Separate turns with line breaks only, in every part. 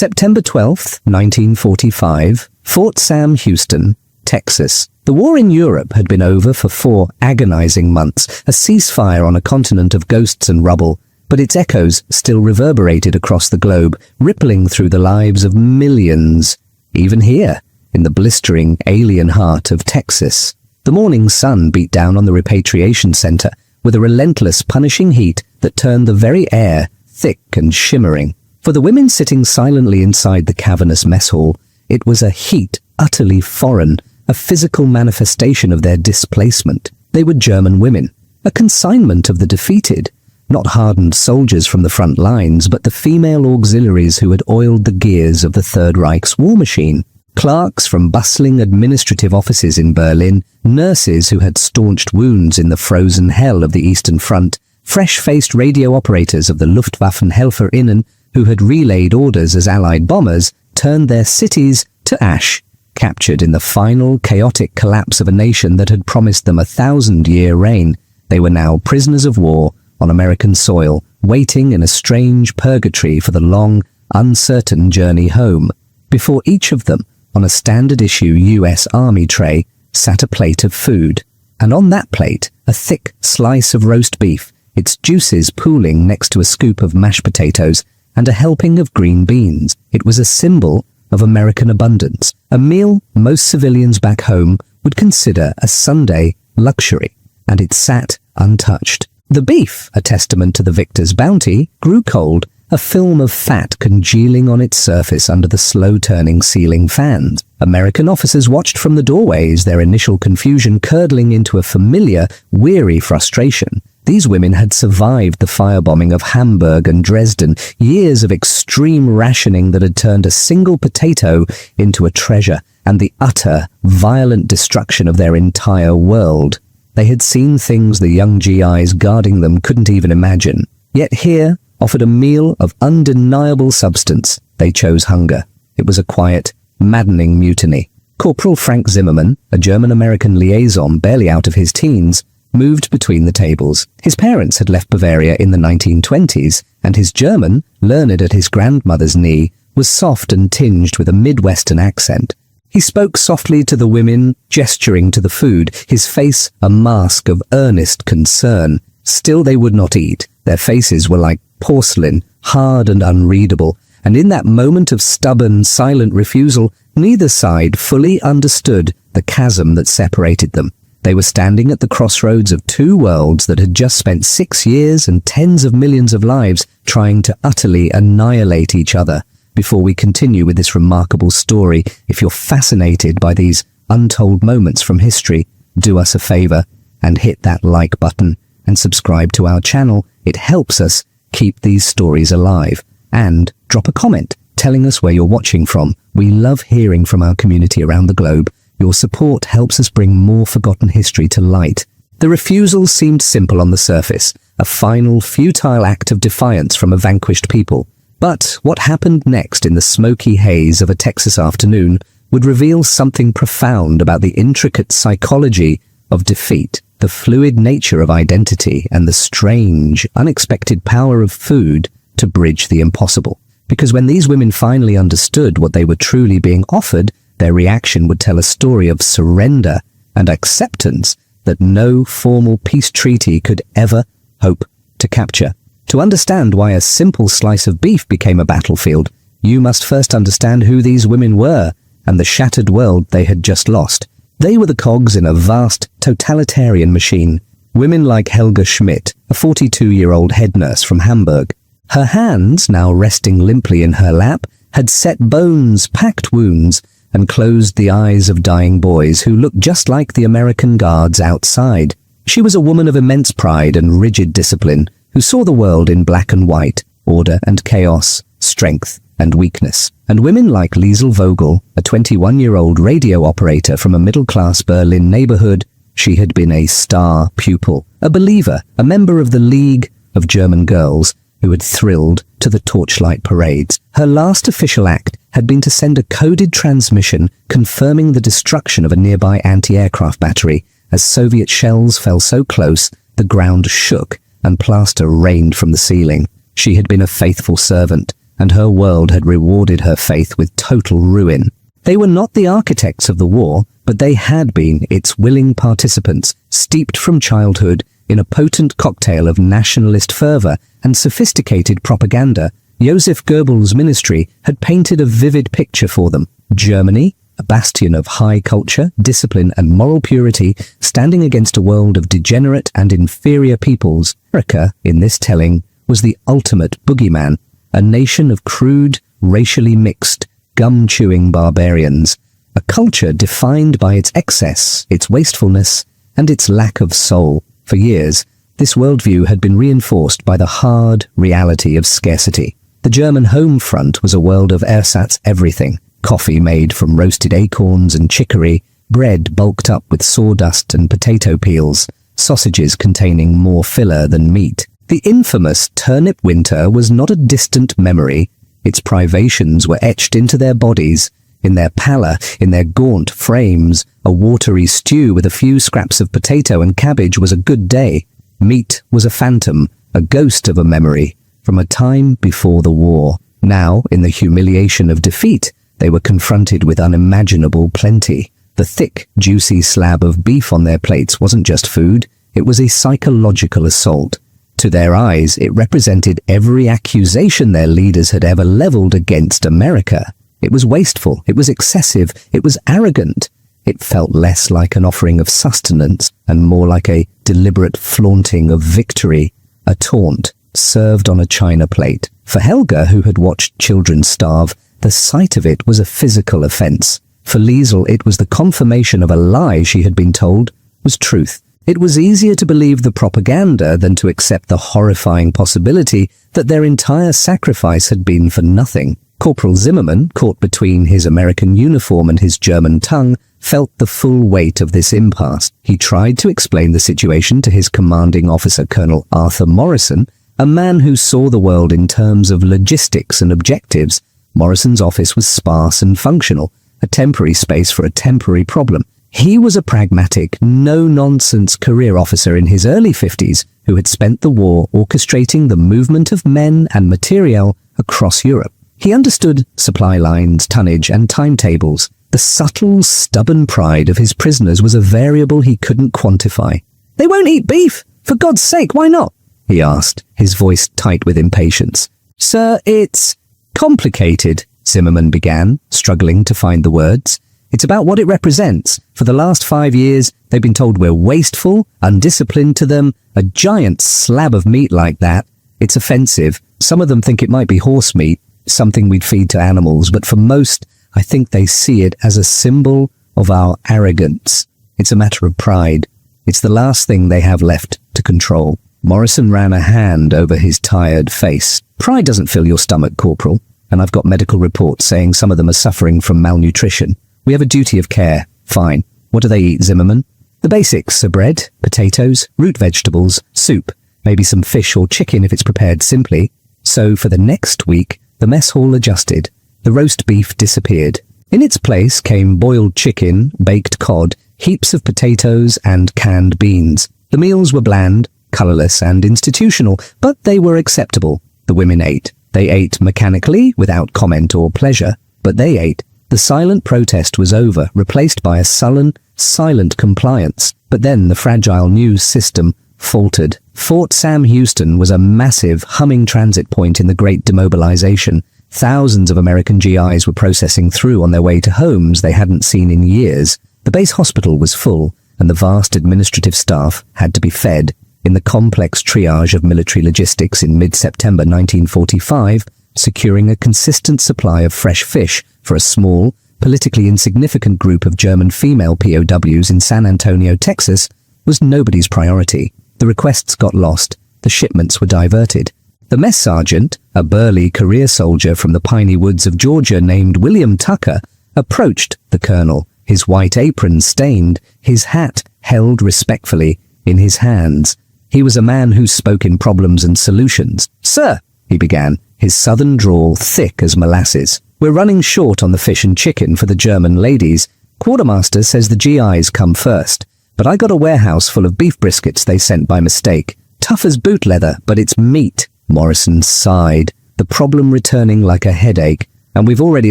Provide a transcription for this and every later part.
September 12th, 1945, Fort Sam Houston, Texas. The war in Europe had been over for 4 agonizing months, a ceasefire on a continent of ghosts and rubble, but its echoes still reverberated across the globe, rippling through the lives of millions, even here, in the blistering alien heart of Texas. The morning sun beat down on the repatriation center with a relentless, punishing heat that turned the very air thick and shimmering. For the women sitting silently inside the cavernous mess hall, it was a heat utterly foreign, a physical manifestation of their displacement. They were German women, a consignment of the defeated, not hardened soldiers from the front lines, but the female auxiliaries who had oiled the gears of the Third Reich's war machine. Clerks from bustling administrative offices in Berlin, nurses who had staunched wounds in the frozen hell of the Eastern Front, fresh-faced radio operators of the Luftwaffenhelferinnen who had relayed orders as Allied bombers, turned their cities to ash, captured in the final chaotic collapse of a nation that had promised them a 1,000-year reign. They were now prisoners of war on American soil, waiting in a strange purgatory for the long, uncertain journey home. Before each of them, on a standard-issue U.S. Army tray, sat a plate of food, and on that plate, a thick slice of roast beef, its juices pooling next to a scoop of mashed potatoes and a helping of green beans. It was a symbol of American abundance, a meal most civilians back home would consider a Sunday luxury, and it sat untouched. The beef, a testament to the victor's bounty, grew cold, a film of fat congealing on its surface under the slow-turning ceiling fans. American officers watched from the doorways, their initial confusion curdling into a familiar, weary frustration. These women had survived the firebombing of Hamburg and Dresden, years of extreme rationing that had turned a single potato into a treasure, and the utter, violent destruction of their entire world. They had seen things the young GIs guarding them couldn't even imagine. Yet here, offered a meal of undeniable substance, they chose hunger. It was a quiet, maddening mutiny. Corporal Frank Zimmermann, a German-American liaison barely out of his teens, moved between the tables. His parents had left Bavaria in the 1920s, and his German, learned at his grandmother's knee, was soft and tinged with a Midwestern accent. He spoke softly to the women, gesturing to the food, his face a mask of earnest concern. Still they would not eat. Their faces were like porcelain, hard and unreadable, and in that moment of stubborn, silent refusal, neither side fully understood the chasm that separated them. They were standing at the crossroads of 2 worlds that had just spent 6 years and tens of millions of lives trying to utterly annihilate each other. Before we continue with this remarkable story, if you're fascinated by these untold moments from history, do us a favor and hit that like button and subscribe to our channel. It helps us keep these stories alive. And drop a comment telling us where you're watching from. We love hearing from our community around the globe. Your support helps us bring more forgotten history to light. The refusal seemed simple on the surface, a final, futile act of defiance from a vanquished people. But what happened next in the smoky haze of a Texas afternoon would reveal something profound about the intricate psychology of defeat, the fluid nature of identity, and the strange, unexpected power of food to bridge the impossible. Because when these women finally understood what they were truly being offered, their reaction would tell a story of surrender and acceptance that no formal peace treaty could ever hope to capture. To understand why a simple slice of beef became a battlefield, you must first understand who these women were and the shattered world they had just lost. They were the cogs in a vast, totalitarian machine. Women like Helga Schmidt, a 42-year-old head nurse from Hamburg. Her hands, now resting limply in her lap, had set bones, packed wounds, and closed the eyes of dying boys who looked just like the American guards outside. She was a woman of immense pride and rigid discipline, who saw the world in black and white, order and chaos, strength and weakness. And women like Liesel Vogel, a 21-year-old radio operator from a middle-class Berlin neighborhood, she had been a star pupil, a believer, a member of the League of German Girls, who had thrilled to the torchlight parades. Her last official act had been to send a coded transmission confirming the destruction of a nearby anti-aircraft battery. As Soviet shells fell so close, the ground shook and plaster rained from the ceiling. She had been a faithful servant, and her world had rewarded her faith with total ruin. They were not the architects of the war, but they had been its willing participants, steeped from childhood in a potent cocktail of nationalist fervor and sophisticated propaganda. Joseph Goebbels' ministry had painted a vivid picture for them. Germany, a bastion of high culture, discipline and moral purity, standing against a world of degenerate and inferior peoples. America, in this telling, was the ultimate boogeyman, a nation of crude, racially mixed, gum-chewing barbarians, a culture defined by its excess, its wastefulness, and its lack of soul. For years, this worldview had been reinforced by the hard reality of scarcity. The German home front was a world of ersatz everything: coffee made from roasted acorns and chicory, bread bulked up with sawdust and potato peels, sausages containing more filler than meat. The infamous turnip winter was not a distant memory. Its privations were etched into their bodies, in their pallor, in their gaunt frames. A watery stew with a few scraps of potato and cabbage was a good day. Meat was a phantom, a ghost of a memory, from a time before the war. Now, in the humiliation of defeat, they were confronted with unimaginable plenty. The thick, juicy slab of beef on their plates wasn't just food, it was a psychological assault. To their eyes, it represented every accusation their leaders had ever leveled against America. It was wasteful, it was excessive, it was arrogant. It felt less like an offering of sustenance and more like a deliberate flaunting of victory, a taunt served on a china plate. For Helga, who had watched children starve, the sight of it was a physical offense. For Liesel, it was the confirmation of a lie she had been told was truth. It was easier to believe the propaganda than to accept the horrifying possibility that their entire sacrifice had been for nothing. Corporal Zimmermann, caught between his American uniform and his German tongue, felt the full weight of this impasse. He tried to explain the situation to his commanding officer, Colonel Arthur Morrison, a man who saw the world in terms of logistics and objectives. Morrison's office was sparse and functional, a temporary space for a temporary problem. He was a pragmatic, no-nonsense career officer in his early 50s who had spent the war orchestrating the movement of men and materiel across Europe. He understood supply lines, tonnage, and timetables. The subtle, stubborn pride of his prisoners was a variable he couldn't quantify. "They won't eat beef! For God's sake, why not?" he asked, his voice tight with impatience. "Sir, it's complicated," Zimmermann began, struggling to find the words. "It's about what it represents. For the last 5 years, they've been told we're wasteful, undisciplined. To them, a giant slab of meat like that, it's offensive. Some of them think it might be horse meat, something we'd feed to animals, but for most, I think they see it as a symbol of our arrogance. It's a matter of pride. It's the last thing they have left to control." Morrison ran a hand over his tired face. "Pride doesn't fill your stomach, Corporal, and I've got medical reports saying some of them are suffering from malnutrition. We have a duty of care. Fine. What do they eat, Zimmermann?" "The basics are bread, potatoes, root vegetables, soup, maybe some fish or chicken if it's prepared simply." So for the next week, the mess hall adjusted. The roast beef disappeared. In its place came boiled chicken, baked cod, heaps of potatoes and canned beans. The meals were bland, colourless and institutional, but they were acceptable. The women ate. They ate mechanically, without comment or pleasure, but they ate. The silent protest was over, replaced by a sullen, silent compliance. But then the fragile news system faltered. Fort Sam Houston was a massive, humming transit point in the Great Demobilization. Thousands of American GIs were processing through on their way to homes they hadn't seen in years. The base hospital was full, and the vast administrative staff had to be fed. In the complex triage of military logistics in mid-September 1945, securing a consistent supply of fresh fish for a small, politically insignificant group of German female POWs in San Antonio, Texas, was nobody's priority. The requests got lost. The shipments were diverted. The mess sergeant, a burly career soldier from the piney woods of Georgia named William Tucker, approached the colonel, his white apron stained, his hat held respectfully in his hands. He was a man who spoke in problems and solutions. "Sir," he began, his southern drawl thick as molasses, "we're running short on the fish and chicken for the German ladies. Quartermaster says the GIs come first, but I got a warehouse full of beef briskets they sent by mistake. Tough as boot leather, but it's meat." Morrison sighed. the problem returning like a headache. And we've already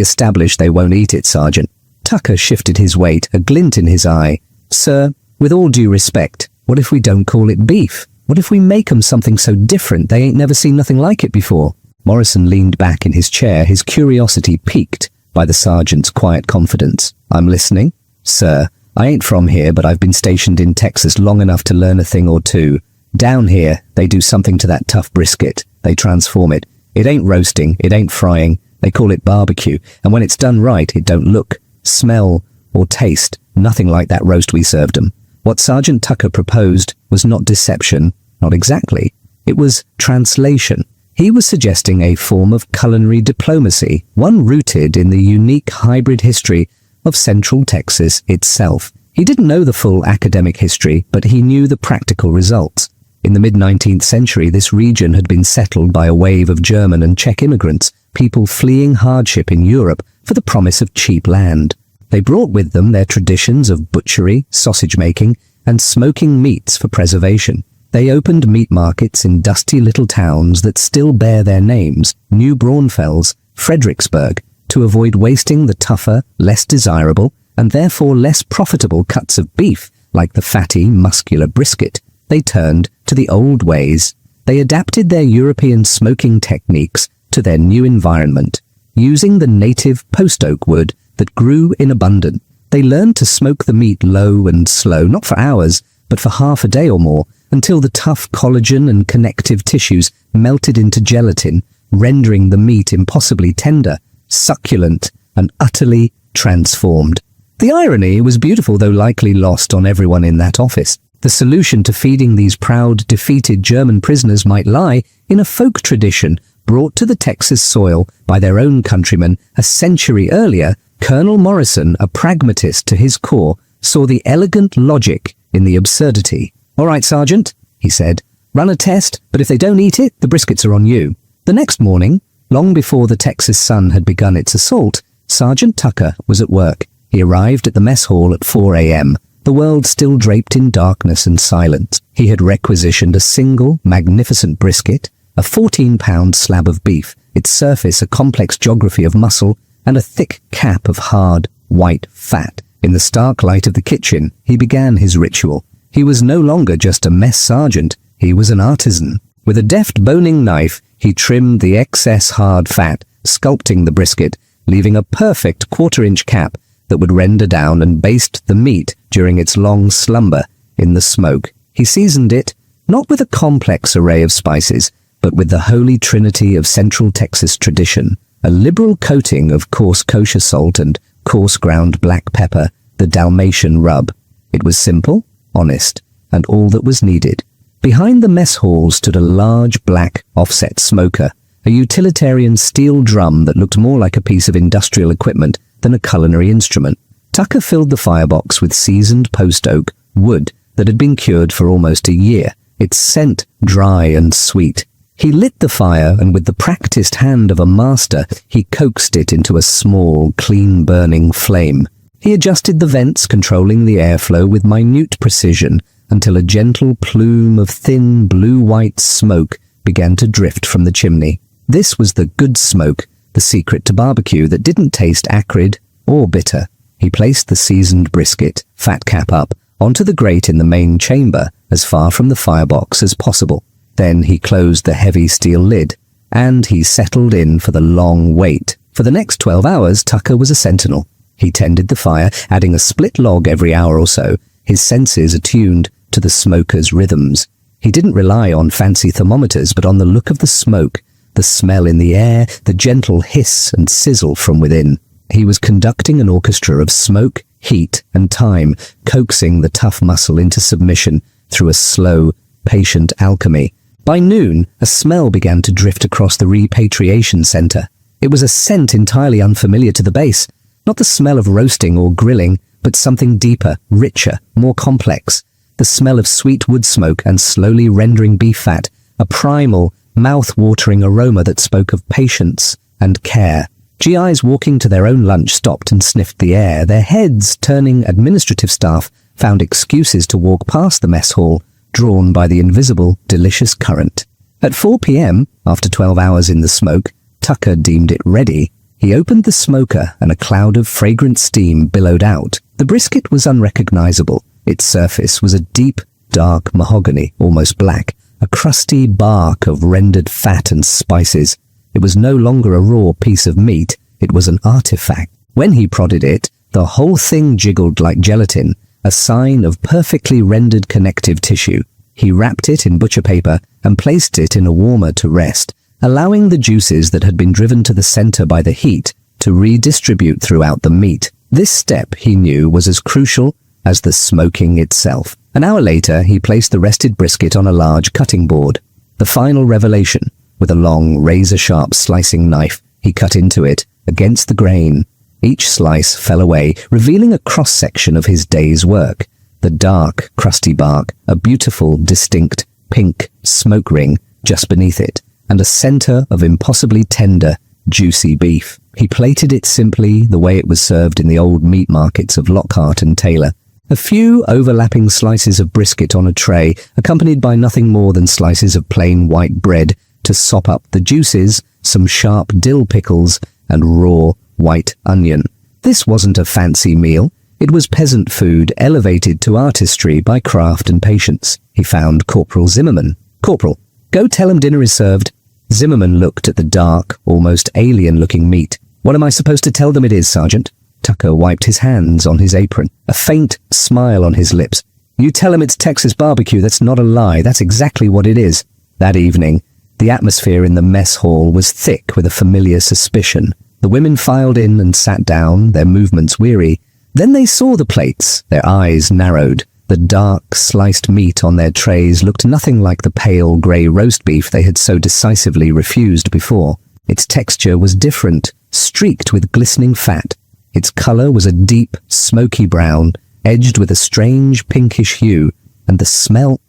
established they won't eat it, Sergeant. Tucker shifted his weight, a glint in his eye. Sir, with all due respect, what if we don't call it beef? What if we make 'em something so different they ain't never seen nothing like it before? Morrison leaned back in his chair, his curiosity piqued by the sergeant's quiet confidence. I'm listening. Sir, I ain't from here, but I've been stationed in Texas long enough to learn a thing or two. Down here, they do something to that tough brisket. They transform it. It ain't roasting, it ain't frying. They call it barbecue, and when it's done right, it don't look, smell, or taste nothing like that roast we served 'em. What Sergeant Tucker proposed was not deception, not exactly. It was translation. He was suggesting a form of culinary diplomacy, one rooted in the unique hybrid history of Central Texas itself. He didn't know the full academic history, but he knew the practical results. In the mid-19th century, this region had been settled by a wave of German and Czech immigrants, people fleeing hardship in Europe for the promise of cheap land. They brought with them their traditions of butchery, sausage-making, and smoking meats for preservation. They opened meat markets in dusty little towns that still bear their names, New Braunfels, Fredericksburg, to avoid wasting the tougher, less desirable, and therefore less profitable cuts of beef, like the fatty, muscular brisket. They turned to the old ways. They adapted their European smoking techniques to their new environment, using the native post oak wood that grew in abundance. They learned to smoke the meat low and slow, not for hours, but for half a day or more, until the tough collagen and connective tissues melted into gelatin, rendering the meat impossibly tender, succulent, and utterly transformed. The irony was beautiful, though likely lost on everyone in that office. The solution to feeding these proud, defeated German prisoners might lie in a folk tradition brought to the Texas soil by their own countrymen a century earlier. Colonel Morrison, a pragmatist to his core, saw the elegant logic in the absurdity. All right, Sergeant, he said, run a test, but if they don't eat it, the briskets are on you. The next morning, long before the Texas sun had begun its assault, Sergeant Tucker was at work. He arrived at the mess hall at 4 a.m., the world still draped in darkness and silence. He had requisitioned a single, magnificent brisket, a 14-pound slab of beef, its surface a complex geography of muscle, and a thick cap of hard, white fat. In the stark light of the kitchen, he began his ritual. He was no longer just a mess sergeant, he was an artisan. With a deft boning knife, he trimmed the excess hard fat, sculpting the brisket, leaving a perfect quarter-inch cap that would render down and baste the meat during its long slumber in the smoke. He seasoned it, not with a complex array of spices, but with the holy trinity of Central Texas tradition, a liberal coating of coarse kosher salt and coarse ground black pepper, the Dalmatian rub. It was simple, honest, and all that was needed. Behind the mess hall stood a large black offset smoker, a utilitarian steel drum that looked more like a piece of industrial equipment than a culinary instrument. Tucker filled the firebox with seasoned post oak wood that had been cured for almost a year, its scent dry and sweet. He lit the fire, and with the practiced hand of a master, he coaxed it into a small, clean-burning flame. He adjusted the vents, controlling the airflow with minute precision, until a gentle plume of thin, blue-white smoke began to drift from the chimney. This was the good smoke, the secret to barbecue that didn't taste acrid or bitter. He placed the seasoned brisket, fat cap up, onto the grate in the main chamber, as far from the firebox as possible. Then he closed the heavy steel lid, and he settled in for the long wait. For the next 12 hours, Tucker was a sentinel. He tended the fire, adding a split log every hour or so, his senses attuned to the smoker's rhythms. He didn't rely on fancy thermometers, but on the look of the smoke, the smell in the air, the gentle hiss and sizzle from within. He was conducting an orchestra of smoke, heat, and time, coaxing the tough muscle into submission through a slow, patient alchemy. By noon, a smell began to drift across the repatriation center. It was a scent entirely unfamiliar to the base, not the smell of roasting or grilling, but something deeper, richer, more complex. The smell of sweet wood smoke and slowly rendering beef fat, a primal, mouth-watering aroma that spoke of patience and care. GIs walking to their own lunch stopped and sniffed the air. Their heads, turning administrative staff, found excuses to walk past the mess hall, drawn by the invisible, delicious current. At 4 p.m., after 12 hours in the smoke, Tucker deemed it ready. He opened the smoker and a cloud of fragrant steam billowed out. The brisket was unrecognizable. Its surface was a deep, dark mahogany, almost black, a crusty bark of rendered fat and spices. It was no longer a raw piece of meat. It was an artifact. When he prodded it, the whole thing jiggled like gelatin, a sign of perfectly rendered connective tissue. He wrapped it in butcher paper and placed it in a warmer to rest, allowing the juices that had been driven to the center by the heat to redistribute throughout the meat. This step, he knew, was as crucial as the smoking itself. An hour later, he placed the rested brisket on a large cutting board. The final revelation, with a long, razor-sharp slicing knife, he cut into it, against the grain. Each slice fell away, revealing a cross-section of his day's work. The dark, crusty bark, a beautiful, distinct, pink smoke ring just beneath it, and a center of impossibly tender, juicy beef. He plated it simply the way it was served in the old meat markets of Lockhart and Taylor. A few overlapping slices of brisket on a tray, accompanied by nothing more than slices of plain white bread to sop up the juices, some sharp dill pickles, and raw white onion. This wasn't a fancy meal. It was peasant food elevated to artistry by craft and patience. He found Corporal Zimmerman. "Corporal, go tell him dinner is served." Zimmerman looked at the dark, almost alien-looking meat. "What am I supposed to tell them it is, Sergeant?" Tucker wiped his hands on his apron, a faint smile on his lips. "You tell him it's Texas barbecue. That's not a lie. That's exactly what it is." That evening, the atmosphere in the mess hall was thick with a familiar suspicion. The women filed in and sat down, their movements weary. Then they saw the plates, their eyes narrowed. The dark, sliced meat on their trays looked nothing like the pale grey roast beef they had so decisively refused before. Its texture was different, streaked with glistening fat. Its colour was a deep, smoky brown, edged with a strange pinkish hue, and the smell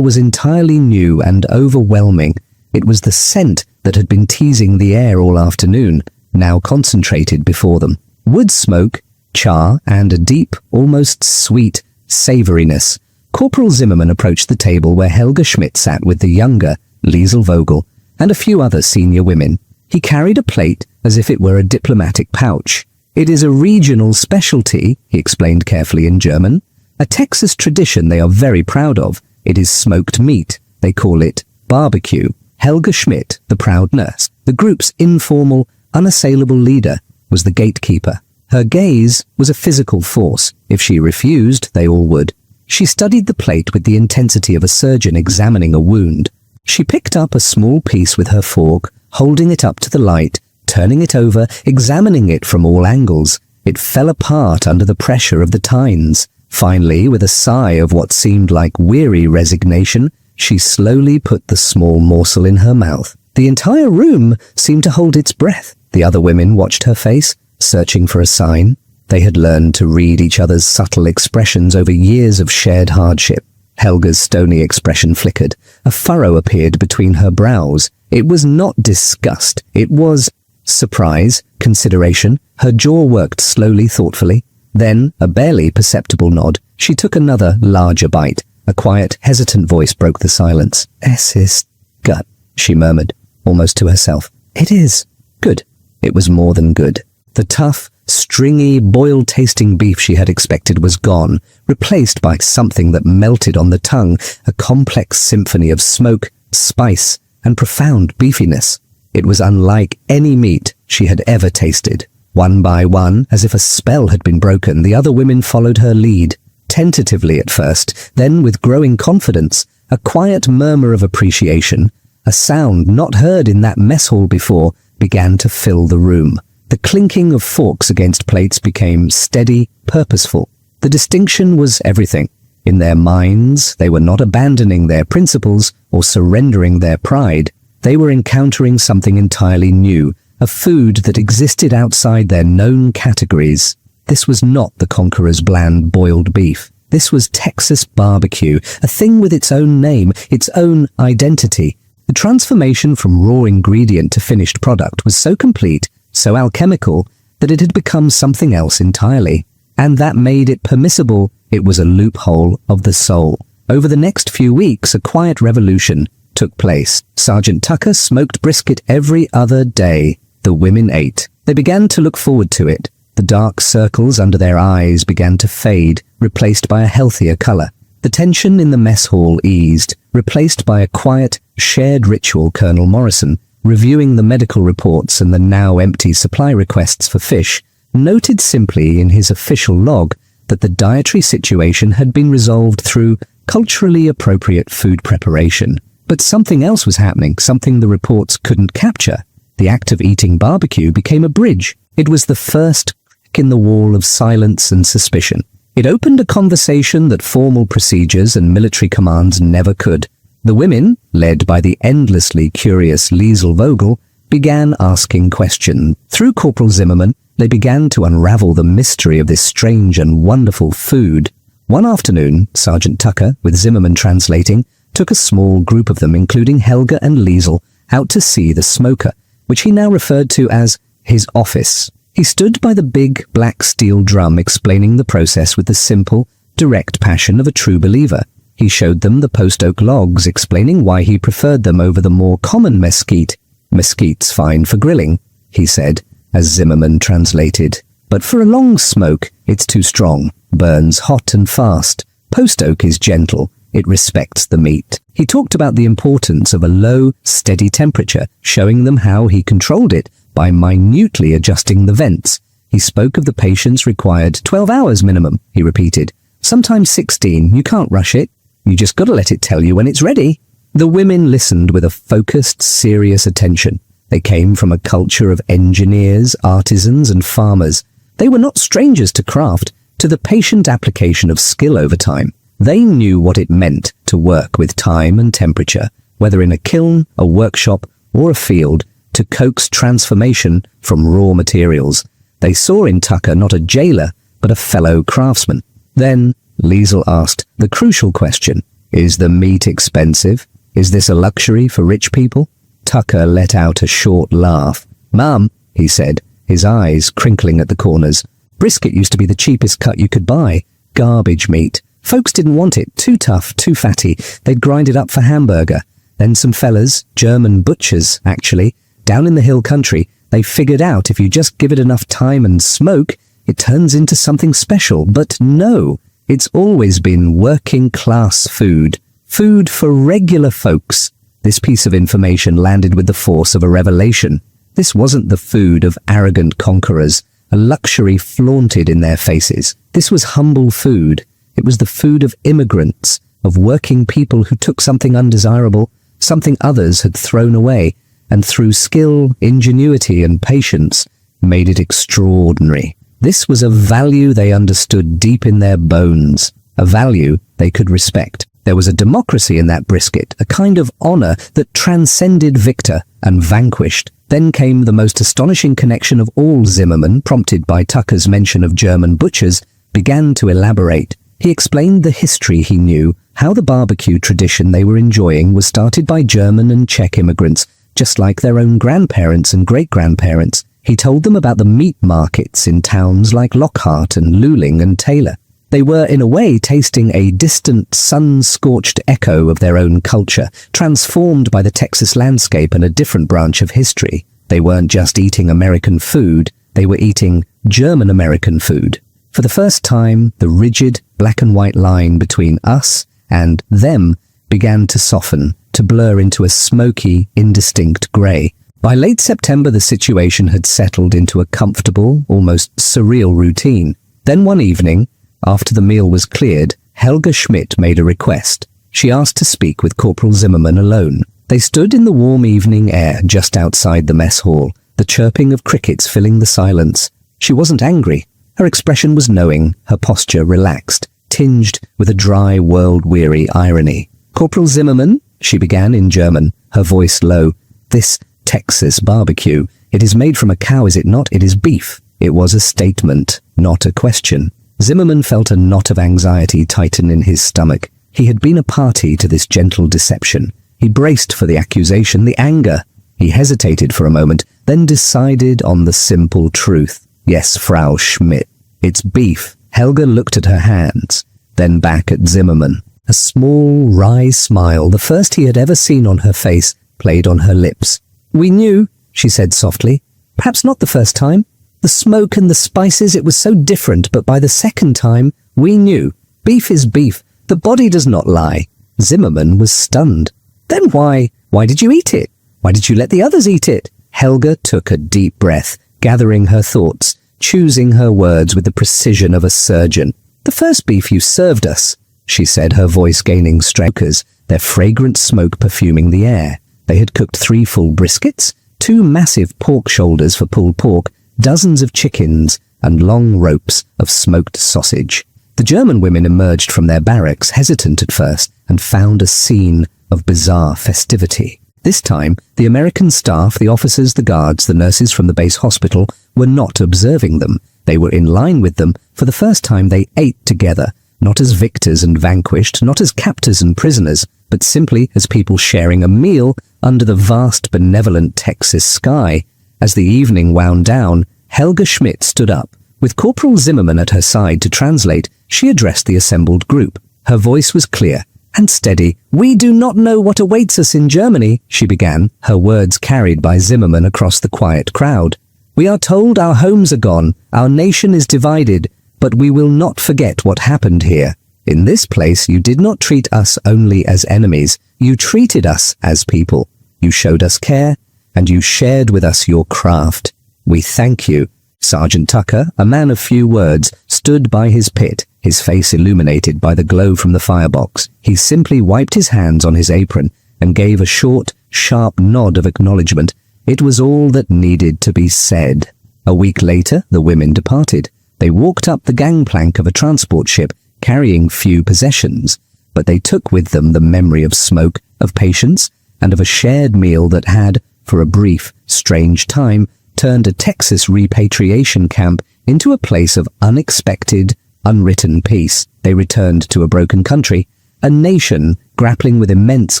was entirely new and overwhelming. It was the scent that had been teasing the air all afternoon, now concentrated before them. Wood smoke, char, and a deep, almost sweet savouriness. Corporal Zimmerman approached the table where Helga Schmidt sat with the younger Liesel Vogel and a few other senior women. He carried a plate as if it were a diplomatic pouch. "It is a regional specialty," he explained carefully in German. "A Texas tradition they are very proud of. It is smoked meat. They call it barbecue." Helga Schmidt, the proud nurse, the group's informal, unassailable leader, was the gatekeeper. Her gaze was a physical force. If she refused, they all would. She studied the plate with the intensity of a surgeon examining a wound. She picked up a small piece with her fork, holding it up to the light, turning it over, examining it from all angles. It fell apart under the pressure of the tines. Finally, with a sigh of what seemed like weary resignation, she slowly put the small morsel in her mouth. The entire room seemed to hold its breath. The other women watched her face, searching for a sign. They had learned to read each other's subtle expressions over years of shared hardship. Helga's stony expression flickered. A furrow appeared between her brows. It was not disgust. It was surprise, consideration. Her jaw worked slowly, thoughtfully. Then, a barely perceptible nod. She took another, larger bite. A quiet, hesitant voice broke the silence. "Es ist gut," she murmured, almost to herself. "It is. Good." It was more than good. The tough, stringy, boiled-tasting beef she had expected was gone, replaced by something that melted on the tongue, a complex symphony of smoke, spice, and profound beefiness. It was unlike any meat she had ever tasted. One by one, as if a spell had been broken, the other women followed her lead, tentatively at first, then with growing confidence, a quiet murmur of appreciation, a sound not heard in that mess hall before, began to fill the room. The clinking of forks against plates became steady, purposeful. The distinction was everything. In their minds, they were not abandoning their principles or surrendering their pride. They were encountering something entirely new, a food that existed outside their known categories. This was not the conqueror's bland boiled beef. This was Texas barbecue, a thing with its own name, its own identity. The transformation from raw ingredient to finished product was so complete, so alchemical, that it had become something else entirely. And that made it permissible. It was a loophole of the soul. Over the next few weeks, a quiet revolution took place. Sergeant Tucker smoked brisket every other day. The women ate. They began to look forward to it. The dark circles under their eyes began to fade, replaced by a healthier color. The tension in the mess hall eased, replaced by a quiet, shared ritual. Colonel Morrison, reviewing the medical reports and the now empty supply requests for fish, noted simply in his official log that the dietary situation had been resolved through culturally appropriate food preparation. But something else was happening, something the reports couldn't capture. The act of eating barbecue became a bridge. It was the first crack in the wall of silence and suspicion. It opened a conversation that formal procedures and military commands never could. The women, led by the endlessly curious Liesl Vogel, began asking questions. Through Corporal Zimmerman, they began to unravel the mystery of this strange and wonderful food. One afternoon, Sergeant Tucker, with Zimmerman translating, took a small group of them, including Helga and Liesl, out to see the smoker, which he now referred to as his office. He stood by the big black steel drum, explaining the process with the simple, direct passion of a true believer. He showed them the post oak logs, explaining why he preferred them over the more common mesquite. "Mesquite's fine for grilling," he said, as Zimmerman translated. "But for a long smoke, it's too strong, burns hot and fast. Post oak is gentle, it respects the meat." He talked about the importance of a low, steady temperature, showing them how he controlled it by minutely adjusting the vents. He spoke of the patient's required 12 hours minimum, he repeated. "Sometimes 16, you can't rush it. You just gotta let it tell you when it's ready." The women listened with a focused, serious attention. They came from a culture of engineers, artisans, and farmers. They were not strangers to craft, to the patient application of skill over time. They knew what it meant to work with time and temperature, whether in a kiln, a workshop, or a field, to coax transformation from raw materials. They saw in Tucker not a jailer, but a fellow craftsman. Then Liesl asked the crucial question, "Is the meat expensive? Is this a luxury for rich people?" Tucker let out a short laugh. "Ma'am," he said, his eyes crinkling at the corners, "brisket used to be the cheapest cut you could buy. Garbage meat. Folks didn't want it. Too tough, too fatty. They'd grind it up for hamburger. Then some fellas, German butchers, actually, down in the hill country, they figured out if you just give it enough time and smoke, it turns into something special. But no, it's always been working-class food. Food for regular folks." This piece of information landed with the force of a revelation. This wasn't the food of arrogant conquerors, a luxury flaunted in their faces. This was humble food. It was the food of immigrants, of working people who took something undesirable, something others had thrown away, and through skill, ingenuity, and patience, made it extraordinary. This was a value they understood deep in their bones, a value they could respect. There was a democracy in that brisket, a kind of honor that transcended victor and vanquished. Then came the most astonishing connection of all. Zimmerman, prompted by Tucker's mention of German butchers, began to elaborate. He explained the history he knew, how the barbecue tradition they were enjoying was started by German and Czech immigrants, just like their own grandparents and great-grandparents. He told them about the meat markets in towns like Lockhart and Luling and Taylor. They were, in a way, tasting a distant, sun-scorched echo of their own culture, transformed by the Texas landscape and a different branch of history. They weren't just eating American food, they were eating German-American food. For the first time, the rigid, black-and-white line between us and them began to soften, to blur into a smoky, indistinct grey. By late September, the situation had settled into a comfortable, almost surreal routine. Then one evening, after the meal was cleared, Helga Schmidt made a request. She asked to speak with Corporal Zimmerman alone. They stood in the warm evening air just outside the mess hall, the chirping of crickets filling the silence. She wasn't angry. Her expression was knowing, her posture relaxed, tinged with a dry, world-weary irony. "Corporal Zimmerman," she began in German, her voice low, "this Texas barbecue, it is made from a cow, is it not? It is beef." It was a statement, not a question. Zimmerman felt a knot of anxiety tighten in his stomach. He had been a party to this gentle deception. He braced for the accusation, the anger. He hesitated for a moment, then decided on the simple truth. "Yes, Frau Schmidt, it's beef." Helga looked at her hands, then back at Zimmerman. A small, wry smile, the first he had ever seen on her face, played on her lips. "We knew," she said softly. "Perhaps not the first time. The smoke and the spices, it was so different, but by the second time, we knew. Beef is beef. The body does not lie." Zimmerman was stunned. "Then why did you eat it? Why did you let the others eat it?" Helga took a deep breath, gathering her thoughts, choosing her words with the precision of a surgeon. "The first beef you served us," she said, her voice gaining strength, their fragrant smoke perfuming the air. They had cooked 3 full briskets, 2 massive pork shoulders for pulled pork, dozens of chickens, and long ropes of smoked sausage. The German women emerged from their barracks, hesitant at first, and found a scene of bizarre festivity. This time, the American staff, the officers, the guards, the nurses from the base hospital, were not observing them. They were in line with them. For the first time, they ate together, not as victors and vanquished, not as captors and prisoners, but simply as people sharing a meal under the vast, benevolent Texas sky. As the evening wound down, Helga Schmidt stood up. With Corporal Zimmerman at her side to translate, she addressed the assembled group. Her voice was clear and steady. "We do not know what awaits us in Germany," she began, her words carried by Zimmerman across the quiet crowd. "We are told our homes are gone, our nation is divided, but we will not forget what happened here. In this place you did not treat us only as enemies, you treated us as people. You showed us care, and you shared with us your craft. We thank you." Sergeant Tucker, a man of few words, stood by his pit, his face illuminated by the glow from the firebox. He simply wiped his hands on his apron and gave a short, sharp nod of acknowledgement. It was all that needed to be said. A week later, the women departed. They walked up the gangplank of a transport ship, carrying few possessions, but they took with them the memory of smoke, of patience, and of a shared meal that had, for a brief, strange time, turned a Texas repatriation camp into a place of unexpected, unwritten peace. They returned to a broken country, a nation grappling with immense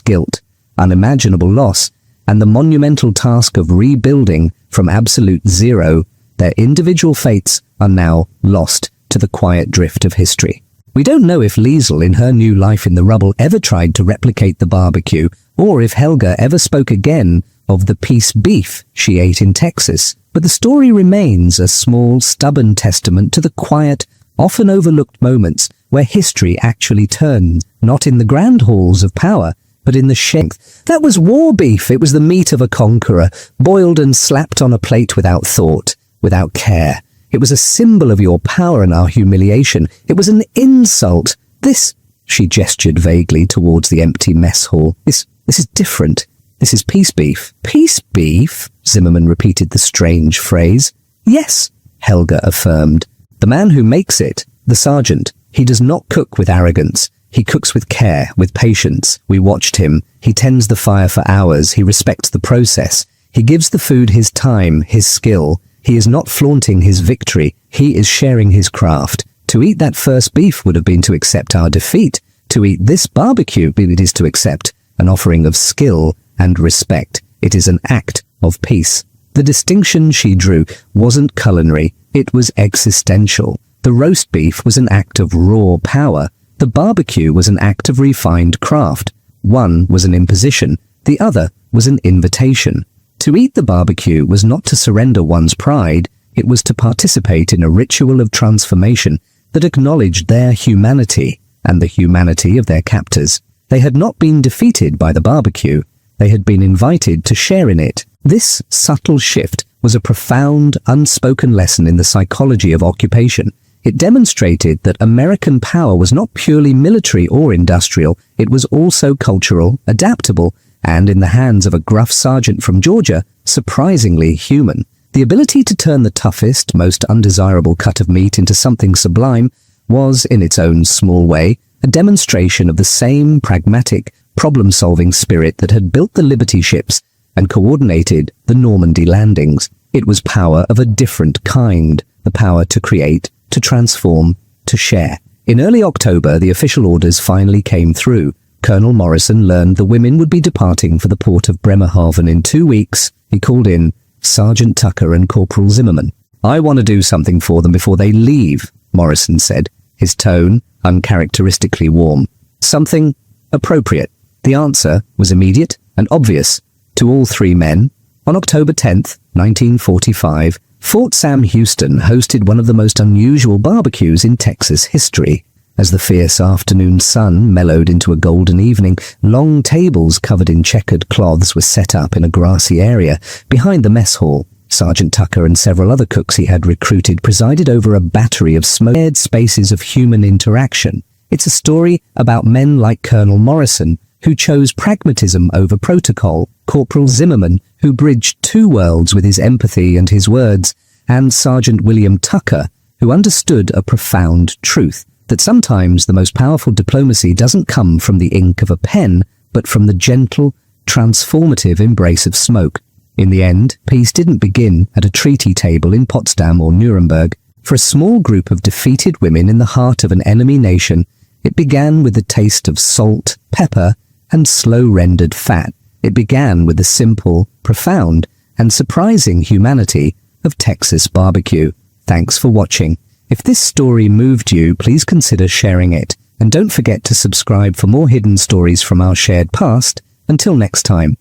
guilt, unimaginable loss, and the monumental task of rebuilding from absolute zero. Their individual fates are now lost to the quiet drift of history. We don't know if Liesel, in her new life in the rubble, ever tried to replicate the barbecue, or if Helga ever spoke again of the peace beef she ate in Texas, but the story remains a small, stubborn testament to the quiet, often overlooked moments where history actually turns, not in the grand halls of power, but in the strength. That was war beef. It was the meat of a conqueror, boiled and slapped on a plate without thought, without care. It was a symbol of your power and our humiliation. It was an insult. This, she gestured vaguely towards the empty mess hall. This is different. This is peace beef. Peace beef? Zimmerman repeated the strange phrase. Yes, Helga affirmed. The man who makes it, the sergeant, he does not cook with arrogance. He cooks with care, with patience. We watched him. He tends the fire for hours. He respects the process. He gives the food his time, his skill. He is not flaunting his victory. He is sharing his craft. To eat that first beef would have been to accept our defeat. To eat this barbecue, it is to accept an offering of skill and respect. It is an act of peace. The distinction she drew wasn't culinary, it was existential. The roast beef was an act of raw power. The barbecue was an act of refined craft. One was an imposition, the other was an invitation. To eat the barbecue was not to surrender one's pride, it was to participate in a ritual of transformation that acknowledged their humanity and the humanity of their captors. They had not been defeated by the barbecue. They had been invited to share in it. This subtle shift was a profound, unspoken lesson in the psychology of occupation. It demonstrated that American power was not purely military or industrial, it was also cultural, adaptable, and in the hands of a gruff sergeant from Georgia, surprisingly human. The ability to turn the toughest, most undesirable cut of meat into something sublime was, in its own small way, a demonstration of the same pragmatic, problem-solving spirit that had built the Liberty ships and coordinated the Normandy landings. It was power of a different kind, the power to create, to transform, to share. In early October, the official orders finally came through. Colonel Morrison learned the women would be departing for the port of Bremerhaven in 2 weeks. He called in Sergeant Tucker and Corporal Zimmerman. "I want to do something for them before they leave," Morrison said, his tone uncharacteristically warm. Something appropriate. The answer was immediate and obvious to all three men. On October 10th, 1945, Fort Sam Houston hosted one of the most unusual barbecues in Texas history. As the fierce afternoon sun mellowed into a golden evening, long tables covered in checkered cloths were set up in a grassy area behind the mess hall. Sergeant Tucker and several other cooks he had recruited presided over a battery of shared spaces of human interaction. It's a story about men like Colonel Morrison, who chose pragmatism over protocol, Corporal Zimmerman, who bridged two worlds with his empathy and his words, and Sergeant William Tucker, who understood a profound truth, that sometimes the most powerful diplomacy doesn't come from the ink of a pen, but from the gentle, transformative embrace of smoke. In the end, peace didn't begin at a treaty table in Potsdam or Nuremberg. For a small group of defeated women in the heart of an enemy nation, it began with the taste of salt, pepper, and slow-rendered fat. It began with the simple, profound, and surprising humanity of Texas barbecue. Thanks for watching. If this story moved you, please consider sharing it. And don't forget to subscribe for more hidden stories from our shared past. Until next time.